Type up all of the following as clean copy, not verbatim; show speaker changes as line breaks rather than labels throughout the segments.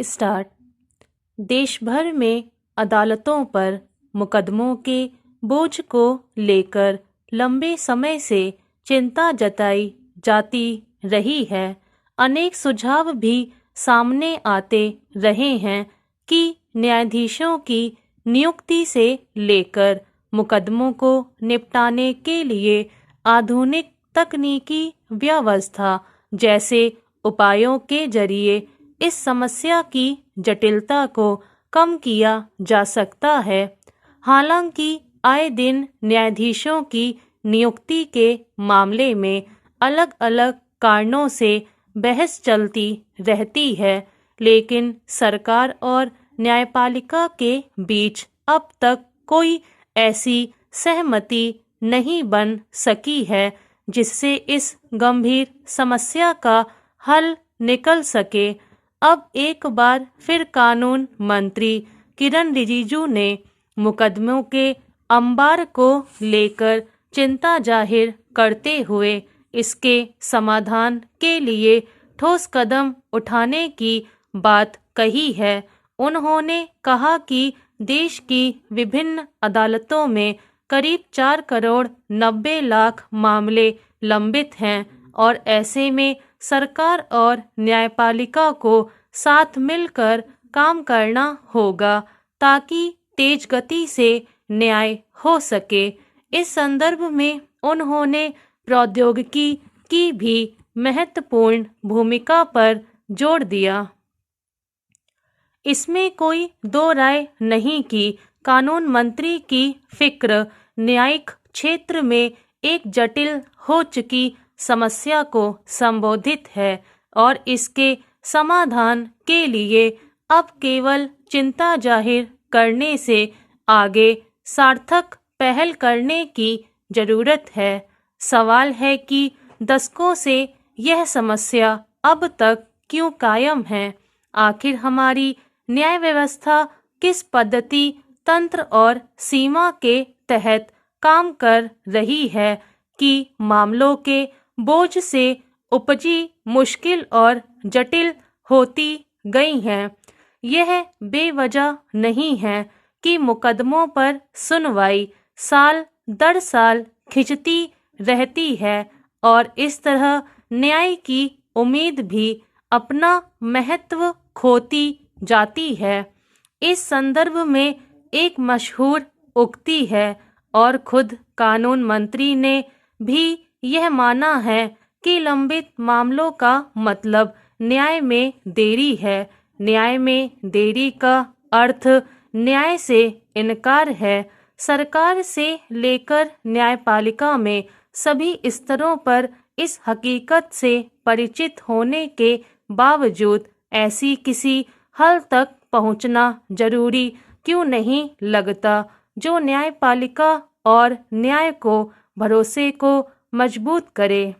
Start. देश भर में अदालतों पर मुकदमों के बोझ को लेकर लंबे समय से चिंता जताई जाती रही है। अनेक सुझाव भी सामने आते रहे हैं कि न्यायाधीशों की नियुक्ति से लेकर मुकदमों को निपटाने के लिए आधुनिक तकनीकी व्यवस्था जैसे उपायों के जरिए इस समस्या की जटिलता को कम किया जा सकता है। हालांकि आए दिन न्यायाधीशों की नियुक्ति के मामले में अलग अलग कारणों से बहस चलती रहती है, लेकिन सरकार और न्यायपालिका के बीच अब तक कोई ऐसी सहमति नहीं बन सकी है जिससे इस गंभीर समस्या का हल निकल सके। अब एक बार फिर कानून मंत्री किरण रिजिजू ने मुकदमों के अंबार को लेकर चिंता जाहिर करते हुए इसके समाधान के लिए ठोस कदम उठाने की बात कही है। उन्होंने कहा कि देश की विभिन्न अदालतों में करीब 4 करोड़ 90 लाख मामले लंबित हैं और ऐसे में सरकार और न्यायपालिका को साथ मिलकर काम करना होगा ताकि तेज गति से न्याय हो सके। इस संदर्भ में उन्होंने प्रौद्योगिकी की भी महत्वपूर्ण भूमिका पर जोर दिया। इसमें कोई दो राय नहीं कि कानून मंत्री की फिक्र न्यायिक क्षेत्र में एक जटिल हो चुकी समस्या को संबोधित है और इसके समाधान के लिए अब केवल चिंता जाहिर करने से आगे सार्थक पहल करने की जरूरत है। सवाल है कि दशकों से यह समस्या अब तक क्यों कायम है? आखिर हमारी न्याय व्यवस्था किस पद्धति, तंत्र और सीमा के तहत काम कर रही है कि मामलों के बोझ से उपजी मुश्किल और जटिल होती गई हैं? यह बेवजह नहीं है कि मुकदमों पर सुनवाई साल दर साल खिंचती रहती है और इस तरह न्याय की उम्मीद भी अपना महत्व खोती जाती है। इस संदर्भ में एक मशहूर उक्ति है और खुद कानून मंत्री ने भी यह माना है कि लंबित मामलों का मतलब न्याय में देरी है। न्याय में देरी का अर्थ न्याय से इनकार है। सरकार से लेकर न्यायपालिका में सभी स्तरों पर इस हकीकत से परिचित होने के बावजूद ऐसी किसी हल तक पहुंचना जरूरी क्यों नहीं लगता जो न्यायपालिका और न्याय को भरोसे को मजबूत करे।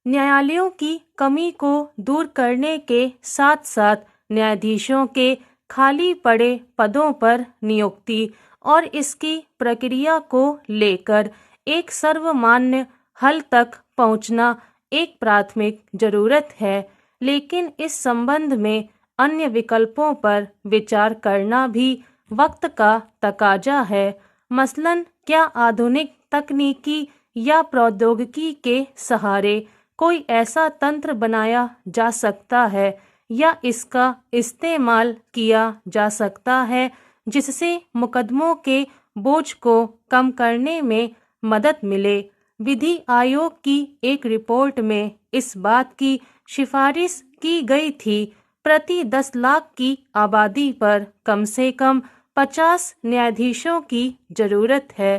न्यायालयों की कमी को दूर करने के साथ साथ न्यायाधीशों के खाली पड़े पदों पर नियुक्ति और इसकी प्रक्रिया को लेकर एक सर्वमान्य हल तक पहुंचना एक प्राथमिक जरूरत है। लेकिन इस संबंध में अन्य विकल्पों पर विचार करना भी वक्त का तकाजा है। मसलन क्या आधुनिक तकनीकी या प्रौद्योगिकी के सहारे कोई ऐसा तंत्र बनाया जा सकता है या इसका इस्तेमाल किया जा सकता है जिससे मुकदमों के बोझ को कम करने में मदद मिले। विधि आयोग की एक रिपोर्ट में इस बात की सिफारिश की गई थी प्रति 10 लाख की आबादी पर कम से कम 50 न्यायाधीशों की जरूरत है।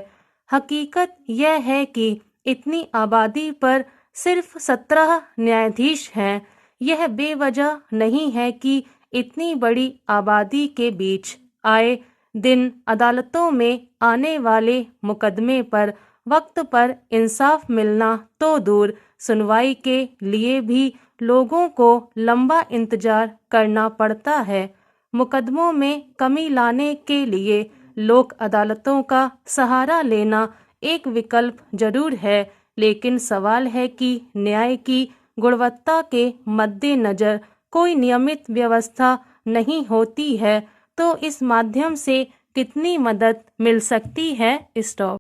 हकीकत यह है कि इतनी आबादी पर सिर्फ 17 न्यायाधीश हैं। यह बेवजह नहीं है कि इतनी बड़ी आबादी के बीच आए दिन अदालतों में आने वाले मुकदमे पर वक्त पर इंसाफ मिलना तो दूर, सुनवाई के लिए भी लोगों को लंबा इंतजार करना पड़ता है। मुकदमों में कमी लाने के लिए लोक अदालतों का सहारा लेना एक विकल्प जरूर है, लेकिन सवाल है कि न्याय की गुणवत्ता के मद्देनजर कोई नियमित व्यवस्था नहीं होती है तो इस माध्यम से कितनी मदद मिल सकती है। स्टॉप।